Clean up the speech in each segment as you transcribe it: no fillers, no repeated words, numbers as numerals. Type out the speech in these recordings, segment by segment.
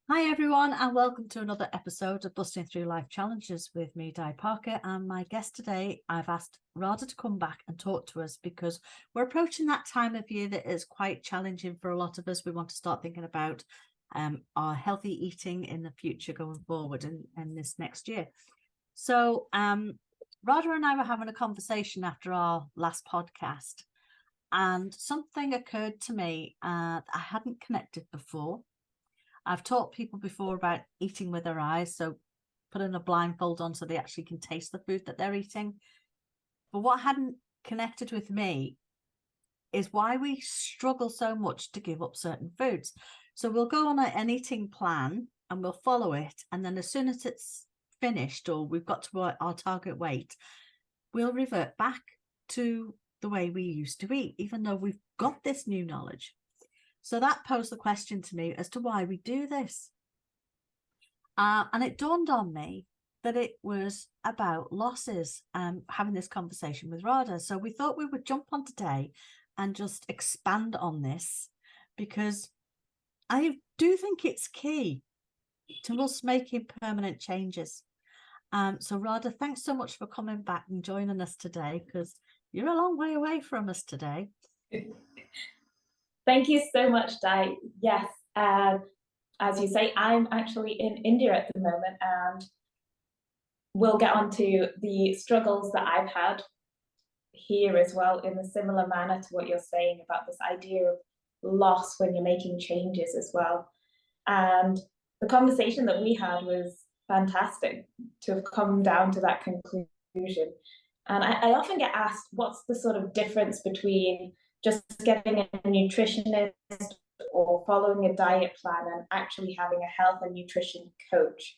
Hi everyone, and welcome to another episode of Busting Through Life Challenges with me, Di Parker, and my guest today. I've asked Radha to come back and talk to us because we're approaching that time of year that is quite challenging for a lot of us. We want to start thinking about our healthy eating in the future going forward and this next year. So Radha and I were having a conversation after our last podcast, and something occurred to me I hadn't connected before. I've taught people before about eating with their eyes, so putting a blindfold on so they actually can taste the food that they're eating. But what hadn't connected with me is why we struggle so much to give up certain foods. So we'll go on an eating plan and we'll follow it. And then as soon as it's finished or we've got to our target weight, we'll revert back to the way we used to eat, even though we've got this new knowledge. So that posed the question to me as to why we do this. And it dawned on me that it was about losses, having this conversation with Radha. So we thought we would jump on today and just expand on this, because I do think it's key to us making permanent changes. So Radha, thanks so much for coming back and joining us today, because you're a long way away from us today. Thank you so much, Di. Yes, as you say, I'm actually in India at the moment, and we'll get on to the struggles that I've had here as well in a similar manner to what you're saying about this idea of loss when you're making changes as well. And the conversation that we had was fantastic to have come down to that conclusion. And I often get asked, what's the sort of difference between just getting a nutritionist or following a diet plan and actually having a health and nutrition coach?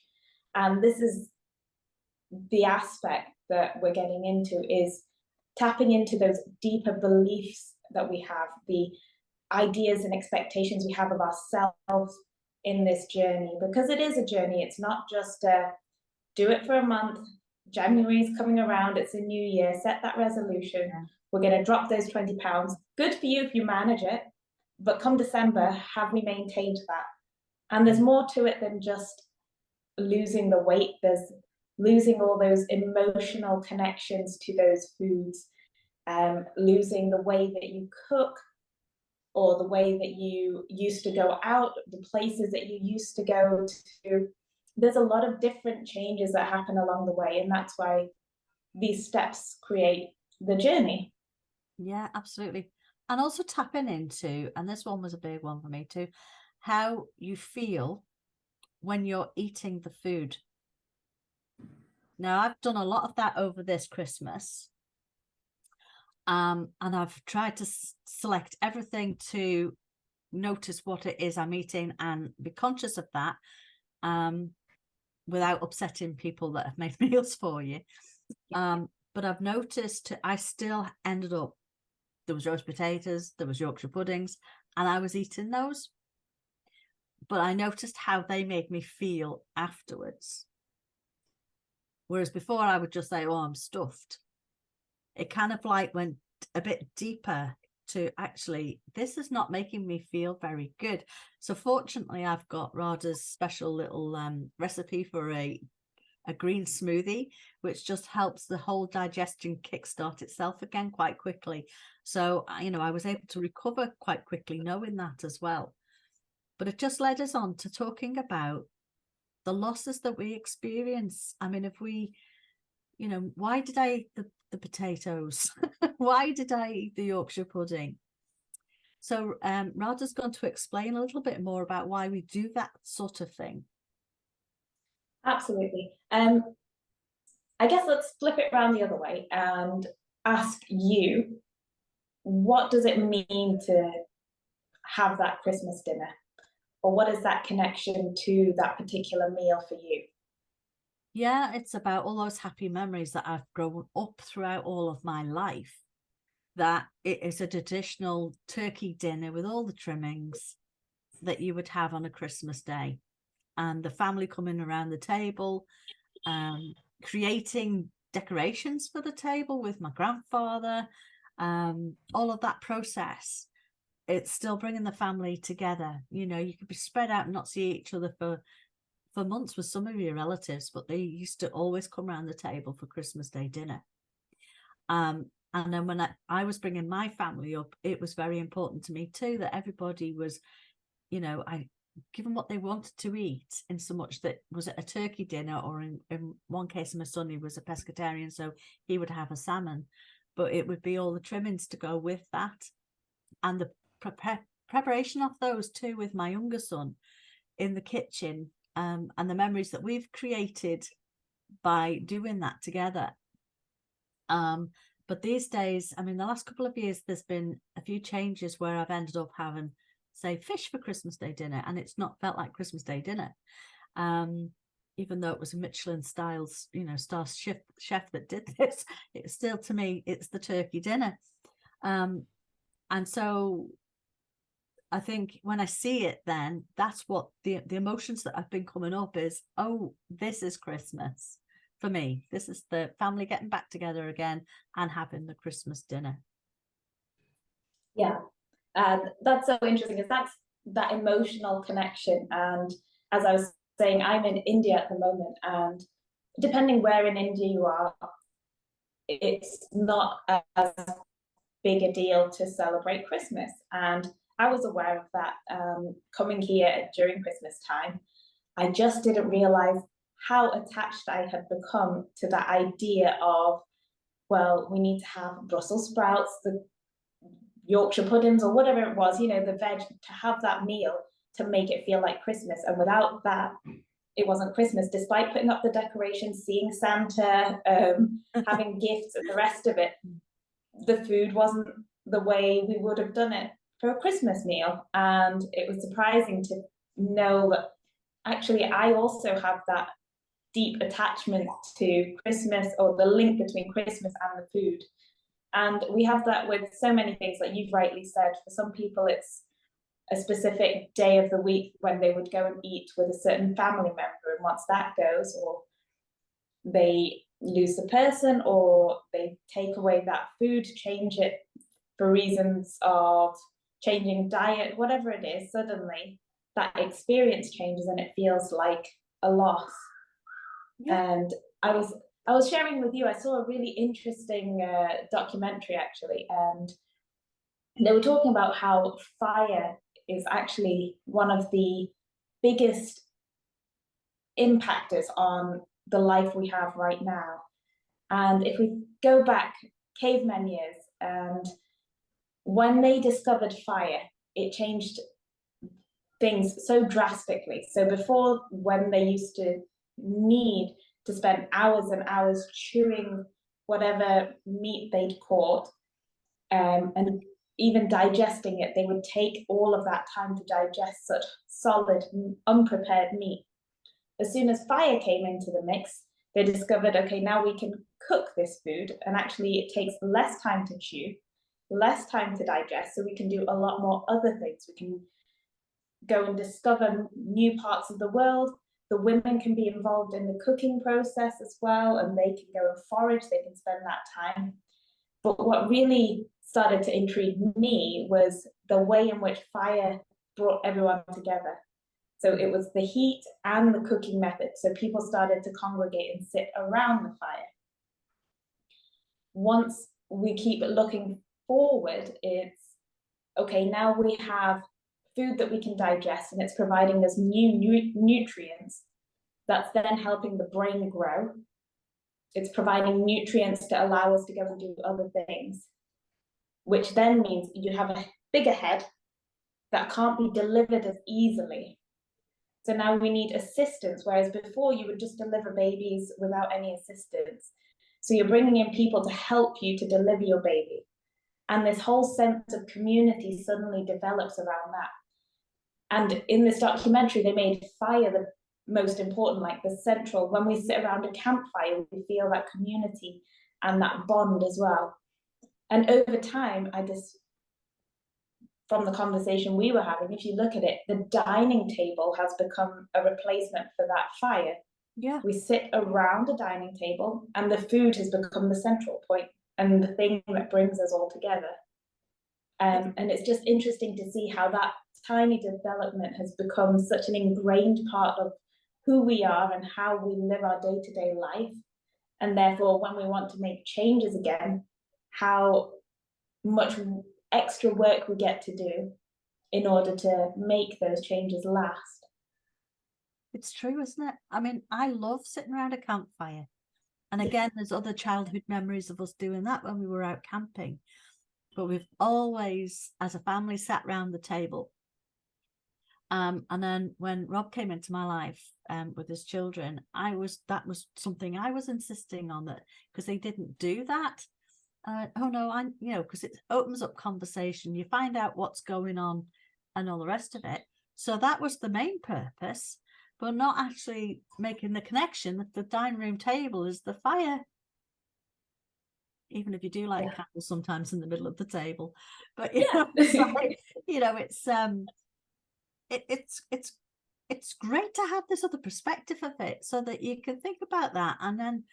And this is the aspect that we're getting into, is tapping into those deeper beliefs that we have, the ideas and expectations we have of ourselves in this journey, because it is a journey. It's not just do it for a month. January is coming around, it's a new year, set that resolution. Yeah. We're going to drop those 20 pounds. Good for you if you manage it, but come December, have we maintained that? And there's more to it than just losing the weight. There's losing all those emotional connections to those foods, losing the way that you cook, or the way that you used to go out, the places that you used to go to. There's a lot of different changes that happen along the way, and that's why these steps create the journey. Yeah, absolutely. And also tapping into, and this one was a big one for me too, how you feel when you're eating the food. Now, I've done a lot of that over this Christmas. And I've tried to select everything to notice what it is I'm eating and be conscious of that, without upsetting people that have made meals for you. But I've noticed I still ended up, there was roast potatoes, there was Yorkshire puddings, and I was eating those. But I noticed how they made me feel afterwards. Whereas before I would just say, oh, I'm stuffed. It kind of like went a bit deeper to actually, this is not making me feel very good. So fortunately, I've got Radha's special little recipe for a green smoothie, which just helps the whole digestion kickstart itself again quite quickly. So, I was able to recover quite quickly knowing that as well. But it just led us on to talking about the losses that we experience. I mean, if we, why did I eat the potatoes? Why did I eat the Yorkshire pudding? So Radha's going to explain a little bit more about why we do that sort of thing. Absolutely. I guess let's flip it around the other way and ask you, what does it mean to have that Christmas dinner? Or what is that connection to that particular meal for you? Yeah, it's about all those happy memories that I've grown up throughout all of my life. That it is a traditional turkey dinner with all the trimmings that you would have on a Christmas day, and the family coming around the table, creating decorations for the table with my grandfather, all of that process. it's still bringing the family together. You know, you could be spread out and not see each other for months with some of your relatives, but they used to always come around the table for Christmas Day dinner. And then when I was bringing my family up, it was very important to me too that everybody was, you know, given what they wanted to eat, in so much that was it a turkey dinner, or in one case my son, he was a pescatarian, so he would have a salmon, but it would be all the trimmings to go with that, and the preparation of those too with my younger son in the kitchen, and the memories that we've created by doing that together. But these days, I mean, the last couple of years, there's been a few changes where I've ended up having, say, fish for Christmas Day dinner, and it's not felt like Christmas Day dinner. Even though it was a Michelin styles, you know, star chef that did this, it's still, to me, it's the turkey dinner. And so I think when I see it, then that's what the emotions that have been coming up is, oh, this is Christmas. For me, this is the family getting back together again and having the Christmas dinner. Yeah, that's so interesting, because that's that emotional connection. And as I was saying, I'm in India at the moment, and depending where in India you are, it's not as big a deal to celebrate Christmas. And I was aware of that coming here during Christmas time. I just didn't realize how attached I had become to that idea of, well, we need to have Brussels sprouts, the Yorkshire puddings, or whatever it was, you know, the veg, to have that meal to make it feel like Christmas. And without that, it wasn't Christmas. Despite putting up the decorations, seeing Santa, having gifts and the rest of it, the food wasn't the way we would have done it for a Christmas meal. And it was surprising to know that actually I also have that deep attachment to Christmas, or the link between Christmas and the food. And we have that with so many things, like you've rightly said. For some people, it's a specific day of the week when they would go and eat with a certain family member, and once that goes, or they lose the person, or they take away that food, change it for reasons of changing diet, whatever it is, suddenly that experience changes and it feels like a loss. Yeah. And I was sharing with you, I saw a really interesting documentary actually, and they were talking about how fire is actually one of the biggest impactors on the life we have right now. And if we go back caveman years, and when they discovered fire, it changed things so drastically. So before, when they used to need to spend hours and hours chewing whatever meat they'd caught, and even digesting it, they would take all of that time to digest such solid, unprepared meat. As soon as fire came into the mix, they discovered, okay, now we can cook this food, and actually it takes less time to chew, less time to digest, so we can do a lot more other things. We can go and discover new parts of the world. The women can be involved in the cooking process as well, and they can go and forage, they can spend that time. But what really started to intrigue me was the way in which fire brought everyone together. So it was the heat and the cooking method. So people started to congregate and sit around the fire. Once we keep looking forward, it's, okay, now we have food that we can digest, and it's providing us new nutrients that's then helping the brain grow. It's providing nutrients to allow us to go and do other things, which then means you have a bigger head that can't be delivered as easily. So now we need assistance, whereas before you would just deliver babies without any assistance. So you're bringing in people to help you to deliver your baby. And this whole sense of community suddenly develops around that. And in this documentary, they made fire the most important, like the central. When we sit around a campfire, we feel that community and that bond as well. And over time, from the conversation we were having, if you look at it, the dining table has become a replacement for that fire. Yeah. We sit around a dining table, and the food has become the central point and the thing that brings us all together. And it's just interesting to see how that tiny development has become such an ingrained part of who we are and how we live our day-to-day life. And therefore, when we want to make changes again, how much extra work we get to do in order to make those changes last. It's true, isn't it? I mean, I love sitting around a campfire. And again, there's other childhood memories of us doing that when we were out camping. But we've always, as a family, sat around the table. And then when Rob came into my life with his children, that was something I was insisting on, that because they didn't do that. Oh no, because it opens up conversation. You find out what's going on and all the rest of it. So that was the main purpose, but not actually making the connection that the dining room table is the fire. Even if you do like candles sometimes in the middle of the table, but it's like, it's great to have this other perspective of it, so that you can think about that, and then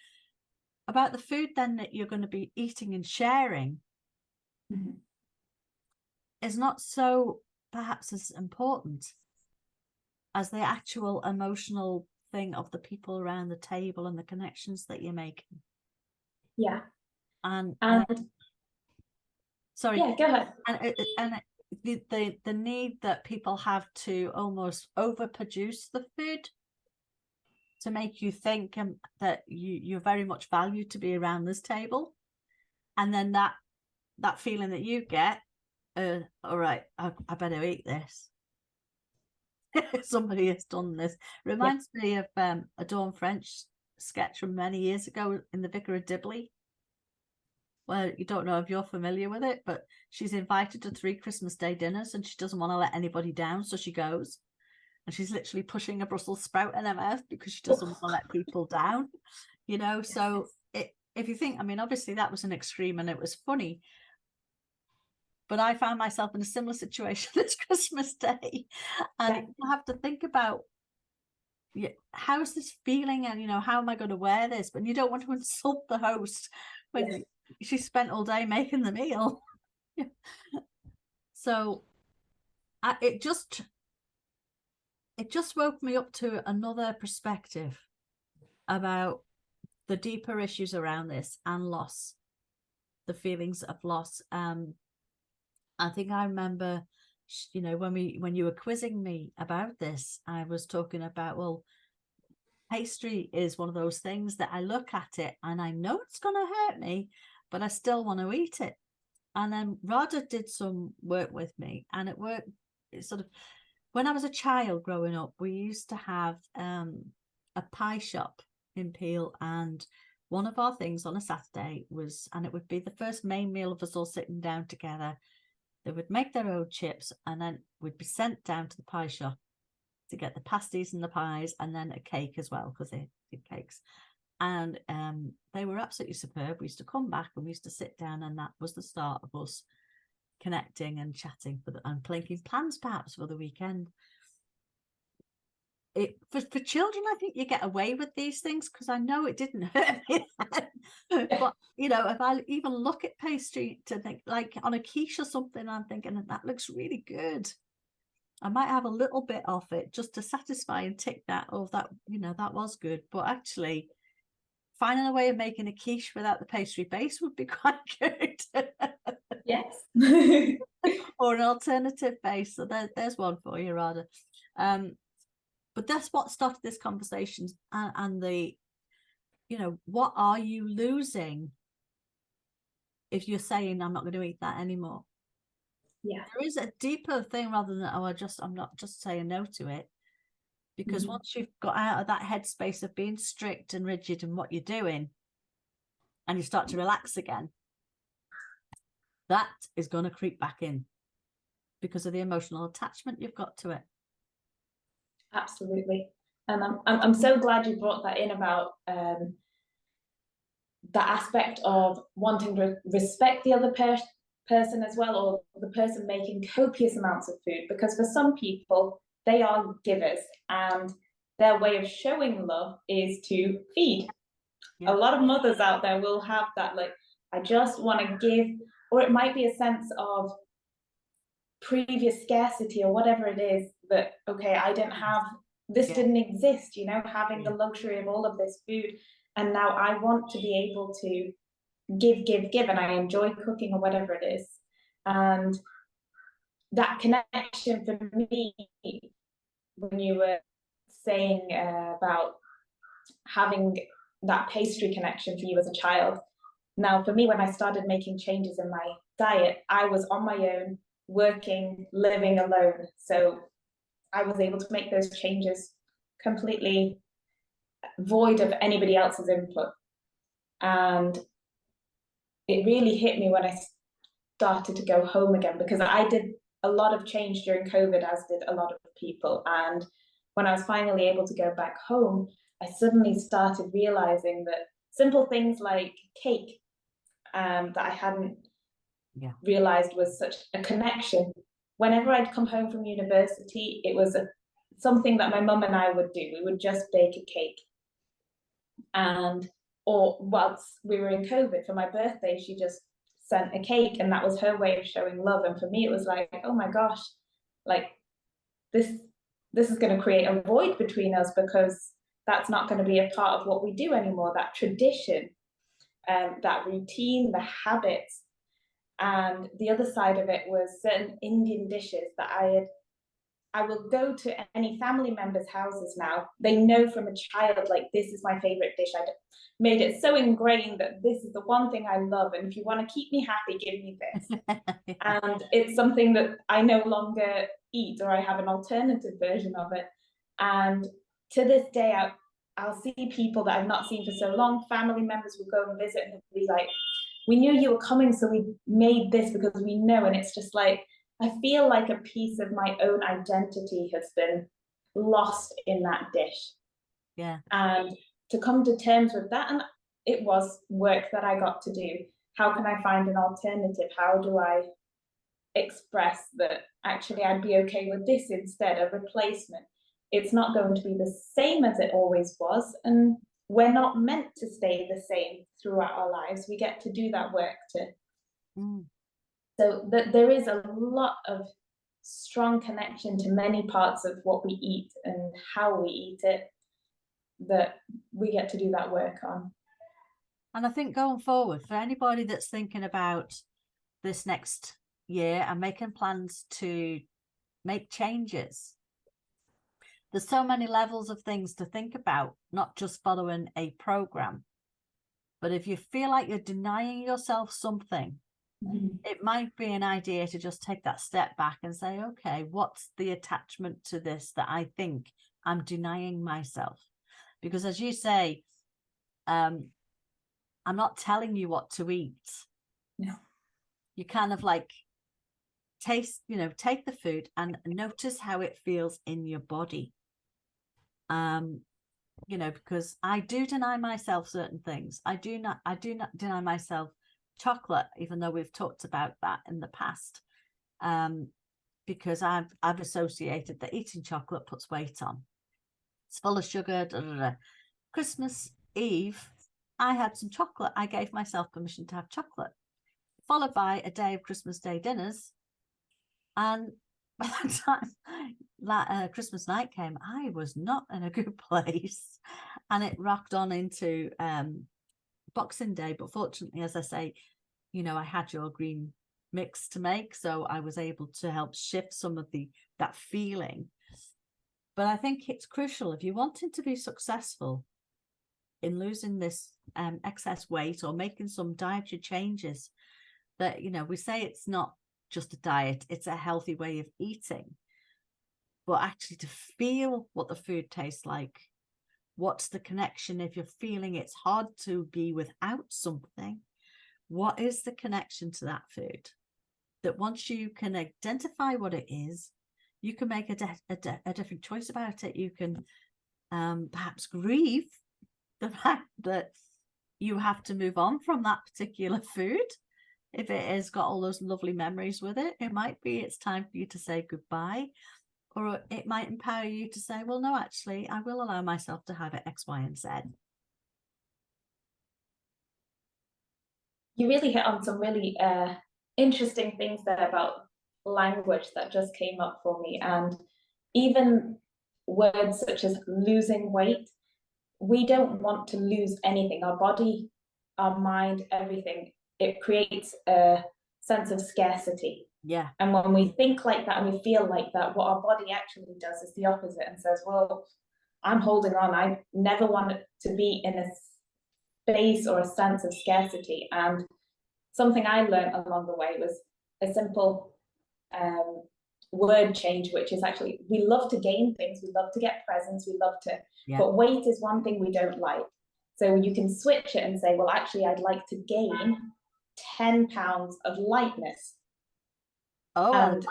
about the food then that you're going to be eating and sharing is not so perhaps as important as the actual emotional thing of the people around the table and the connections that you're making. Yeah. And sorry. Yeah, go ahead. And the need that people have to almost overproduce the food to make you think that you're very much valued to be around this table, and then that feeling that you get, all right, I better eat this. Somebody has done this. Reminds me of a Dawn French sketch from many years ago in The Vicar of Dibley. Well, you don't know if you're familiar with it, but she's invited to 3 Christmas Day dinners and she doesn't want to let anybody down, so she goes. And she's literally pushing a Brussels sprout in her mouth because she doesn't want to let people down, So if you think, I mean, obviously that was an extreme and it was funny, but I found myself in a similar situation this Christmas Day. And you have to think about, how's this feeling? And, how am I going to wear this? But you don't want to insult the host when she spent all day making the meal. So it just woke me up to another perspective about the deeper issues around this and loss, the feelings of loss. I think I remember, when you were quizzing me about this, I was talking about, well, pastry is one of those things that I look at it and I know it's going to hurt me, but I still want to eat it. And then Radha did some work with me, and it worked. Sort of, when I was a child growing up, we used to have a pie shop in Peel, and one of our things on a Saturday was, and it would be the first main meal of us all sitting down together. They would make their own chips, and then we'd be sent down to the pie shop to get the pasties and the pies, and then a cake as well, because they did cakes. And they were absolutely superb. We used to come back and we used to sit down, and that was the start of us connecting and chatting and making plans perhaps for the weekend. For children, I think you get away with these things because I know it didn't hurt me. But if I even look at pastry to think, like on a quiche or something, I'm thinking that looks really good. I might have a little bit of it just to satisfy and tick that, that was good. But actually, finding a way of making a quiche without the pastry base would be quite good. Yes. Or an alternative base. So there's one for you, Radha. But that's what started this conversation, and the, what are you losing if you're saying I'm not going to eat that anymore? Yeah, there is a deeper thing rather than I'm not just saying no to it, because once you've got out of that headspace of being strict and rigid in what you're doing, and you start to relax again, that is going to creep back in because of the emotional attachment you've got to it. Absolutely. And I'm so glad you brought that in about the aspect of wanting to respect the other person as well, or the person making copious amounts of food, because for some people they are givers and their way of showing love is to feed. A lot of mothers out there will have that, like, I just want to give, or it might be a sense of previous scarcity or whatever it is, that, okay, I didn't have this, didn't exist, you know, having the luxury of all of this food, and now I want to be able to give, and I enjoy cooking or whatever it is. And that connection for me, when you were saying about having that pastry connection for you as a child, now for me, when I started making changes in my diet, I was on my own, working, living alone, so I was able to make those changes completely void of anybody else's input. And it really hit me when I started to go home again, because I did a lot of change during COVID, as did a lot of people. And when I was finally able to go back home, I suddenly started realizing that simple things like cake, that I hadn't realized was such a connection. Whenever I'd come home from university, it was something that my mum and I would do. We would just bake a cake. And, or once we were in COVID, for my birthday, she just sent a cake, and that was her way of showing love. And for me, it was like, oh my gosh, like this is going to create a void between us, because that's not going to be a part of what we do anymore, that tradition, that routine, the habits. And the other side of it was certain Indian dishes that I will go to any family members' houses now. They know from a child, like, this is my favorite dish. I made it so ingrained that this is the one thing I love. And if you want to keep me happy, give me this. And it's something that I no longer eat, or I have an alternative version of it. And to this day, I'll see people that I've not seen for so long. Family members will go and visit, and they'll be like, we knew you were coming, so we made this because we know. And it's just like, I feel like a piece of my own identity has been lost in that dish. Yeah. And to come to terms with that, and it was work that I got to do. How can I find an alternative? How do I express that actually I'd be okay with this instead, a replacement? It's not going to be the same as it always was, and we're not meant to stay the same throughout our lives. We get to do that work to so that there is a lot of strong connection to many parts of what we eat and how we eat it, that we get to do that work on. And I think going forward, for anybody that's thinking about this next year and making plans to make changes, there's so many levels of things to think about, not just following a program. But if you feel like you're denying yourself something, it might be an idea to just take that step back and say, okay, what's the attachment to this that I think I'm denying myself? Because as you say, I'm not telling you what to eat. No. You kind of like taste, take the food and notice how it feels in your body. Because I do deny myself certain things. I do not deny myself chocolate, even though we've talked about that in the past, because I've associated that eating chocolate puts weight on. It's full of sugar. Christmas Eve, I had some chocolate. I gave myself permission to have chocolate, followed by a day of Christmas Day dinners. And by the time that Christmas night came, I was not in a good place, and it rocked on into Boxing Day. But fortunately, as I say, I had your green mix to make, so I was able to help shift some of that feeling. But I think it's crucial, if you're wanting to be successful in losing this excess weight or making some dietary changes, that we say it's not just a diet, it's a healthy way of eating, but actually to feel what the food tastes like. What's the connection? If you're feeling it's hard to be without something, what is the connection to that food? That once you can identify what it is, you can make a different choice about it. You can perhaps grieve the fact that you have to move on from that particular food. If it has got all those lovely memories with it, it might be it's time for you to say goodbye. Or it might empower you to say, well, no, actually, I will allow myself to have it X, Y, and Z. You really hit on some really interesting things there about language that just came up for me. And even words such as losing weight, we don't want to lose anything. Our body, our mind, everything, it creates a sense of scarcity. Yeah. And when we think like that and we feel like that, what our body actually does is the opposite and says, well, I'm holding on. I never want to be in a space or a sense of scarcity. And something I learned along the way was a simple word change, which is actually, we love to gain things, we love to get presents, we love to, but weight is one thing we don't like. So you can switch it and say, well, actually, I'd like to gain 10 pounds of lightness. Oh, and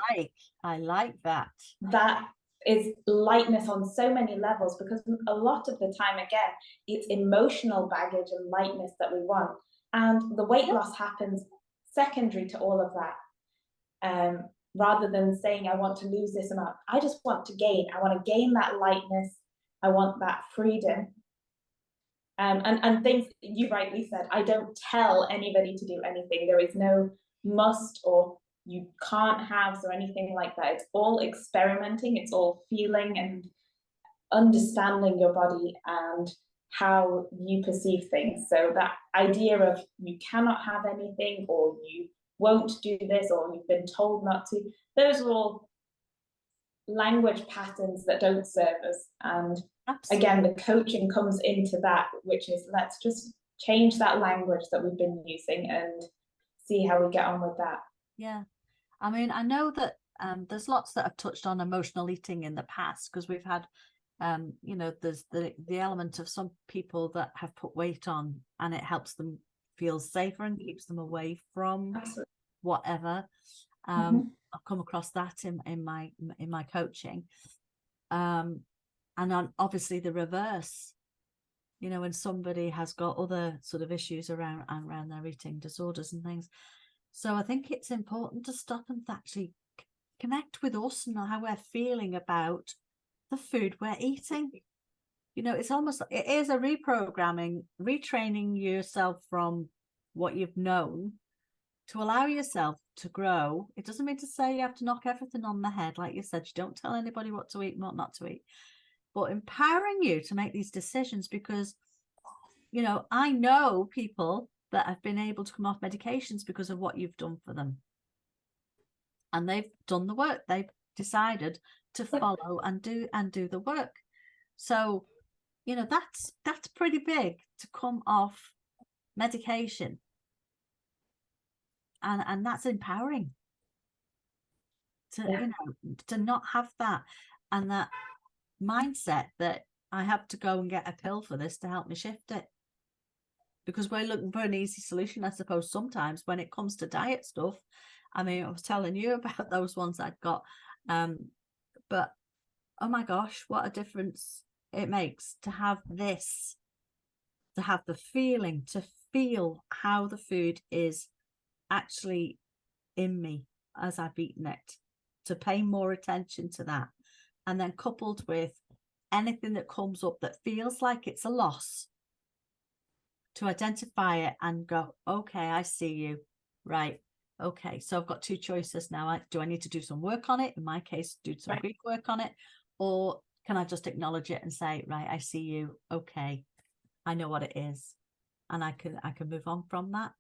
I like that. That is lightness on so many levels, because a lot of the time, again, it's emotional baggage and lightness that we want. And the weight loss happens secondary to all of that. Rather than saying, I want to lose this amount, I just want to gain. I want to gain that lightness. I want that freedom. And things you rightly said, I don't tell anybody to do anything. There is no must or you can't have or anything like that. It's all experimenting. It's all feeling and understanding your body and how you perceive things. So that idea of you cannot have anything, or you won't do this, or you've been told not to, those are all language patterns that don't serve us. And Absolutely. again, the coaching comes into that, which is, let's just change that language that we've been using and see how we get on with that. Yeah. I mean, I know that there's lots that have touched on emotional eating in the past, because we've had there's the element of some people that have put weight on and it helps them feel safer and keeps them away from Absolutely. whatever. I've come across that in my coaching. And on obviously the reverse, when somebody has got other sort of issues around their eating disorders and things. So I think it's important to stop and actually connect with us and how we're feeling about the food we're eating. It's almost, it is a retraining yourself from what you've known to allow yourself to grow. It doesn't mean to say you have to knock everything on the head. Like you said, you don't tell anybody what to eat and what not to eat, but empowering you to make these decisions, because, I know people that have been able to come off medications because of what you've done for them. And they've done the work. They've decided to follow and do the work. So, that's pretty big, to come off medication. And that's empowering to, to not have that, and that mindset that I have to go and get a pill for this to help me shift it. Because we're looking for an easy solution, I suppose, sometimes when it comes to diet stuff. I mean, I was telling you about those ones I'd got. But, oh my gosh, what a difference it makes to have this, to have the feeling, to feel how the food is actually in me as I've eaten it, to pay more attention to that. And then coupled with anything that comes up that feels like it's a loss, to identify it and go, okay, I see you. Right. Okay. So I've got two choices now. Do I need to do some work on it? In my case, do some Greek work on it, or can I just acknowledge it and say, right, I see you. Okay. I know what it is. And I can move on from that.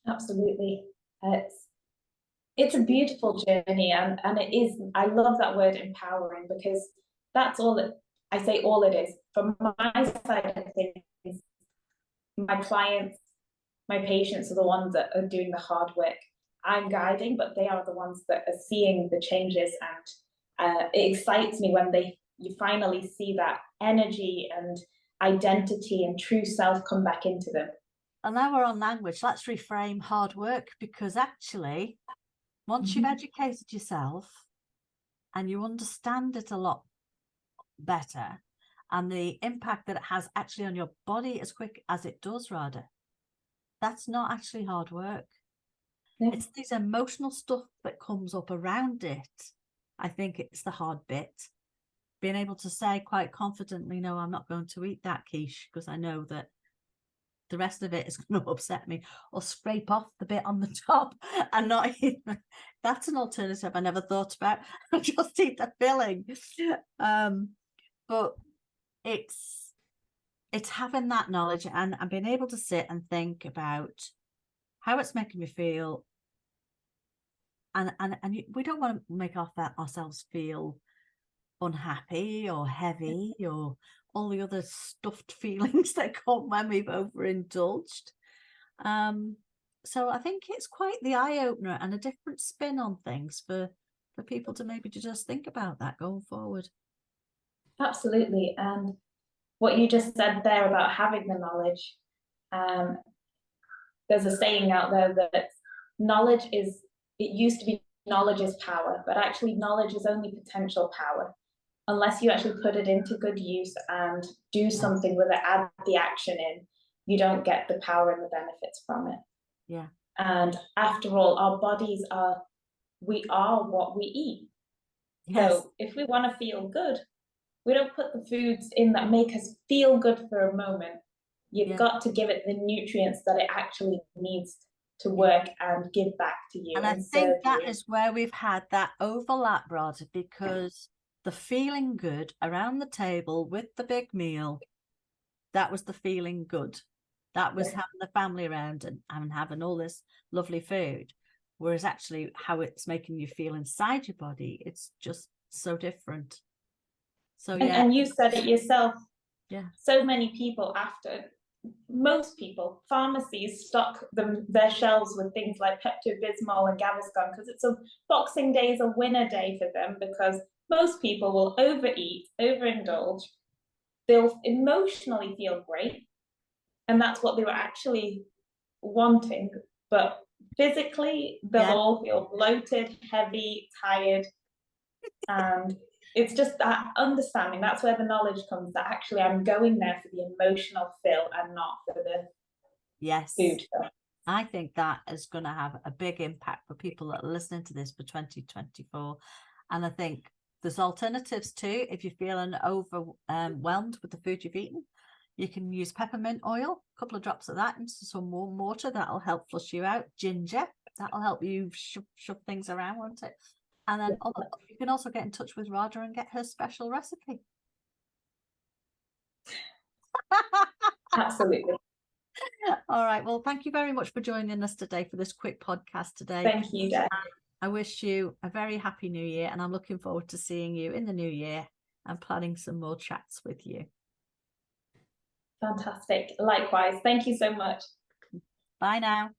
Absolutely. It's a beautiful journey, and it is, I love that word empowering, because that's all it, I say all it is. From my side of things, my clients, my patients are the ones that are doing the hard work. I'm guiding, but they are the ones that are seeing the changes, and it excites me when you finally see that energy and identity and true self come back into them. And now we're on language. Let's reframe hard work, because actually, once you've educated yourself and you understand it a lot better, and the impact that it has actually on your body as quick as it does, Radha, that's not actually hard work. Yeah. It's this emotional stuff that comes up around it. I think it's the hard bit. Being able to say quite confidently, no, I'm not going to eat that quiche, because I know that the rest of it is going to upset me, or scrape off the bit on the top and not eat. That's an alternative I never thought about. Just eat the filling. But it's having that knowledge and being able to sit and think about how it's making me feel. And we don't want to make ourselves feel unhappy or heavy or all the other stuffed feelings that come when we've overindulged. So I think it's quite the eye-opener and a different spin on things for people to maybe just think about that going forward. Absolutely. And what you just said there about having the knowledge, there's a saying out there that it used to be knowledge is power, but actually knowledge is only potential power. Unless you actually put it into good use and do something with it, add the action in, you don't get the power and the benefits from it. Yeah. And after all, our bodies we are what we eat. Yes. So if we want to feel good, we don't put the foods in that make us feel good for a moment. You've got to give it the nutrients that it actually needs to work and give back to you. And I think that is where we've had that overlap, Radha, because the feeling good around the table with the big meal, that was the feeling good. That was having the family around and having all this lovely food. Whereas actually how it's making you feel inside your body, it's just so different. So and you said it yourself. Yeah. So many people most people, pharmacies stock their shelves with things like Pepto-Bismol and Gaviscon because it's Boxing Day is a winner day for them, because most people will overeat, overindulge. They'll emotionally feel great, and that's what they were actually wanting. But physically, they'll all feel bloated, heavy, tired, and it's just that understanding. That's where the knowledge comes, that actually I'm going there for the emotional fill and not for the food fill. I think that is going to have a big impact for people that are listening to this for 2024. And I think there's alternatives too. If you're feeling overwhelmed with the food you've eaten, you can use peppermint oil, a couple of drops of that into some warm water. That'll help flush you out. Ginger, that'll help you shove things around, won't it? And then you can also get in touch with Radha and get her special recipe. Absolutely. All right. Well, thank you very much for joining us today for this quick podcast today. Thank you, Dad. I wish you a very happy new year, and I'm looking forward to seeing you in the new year and planning some more chats with you. Fantastic. Likewise. Thank you so much. Bye now.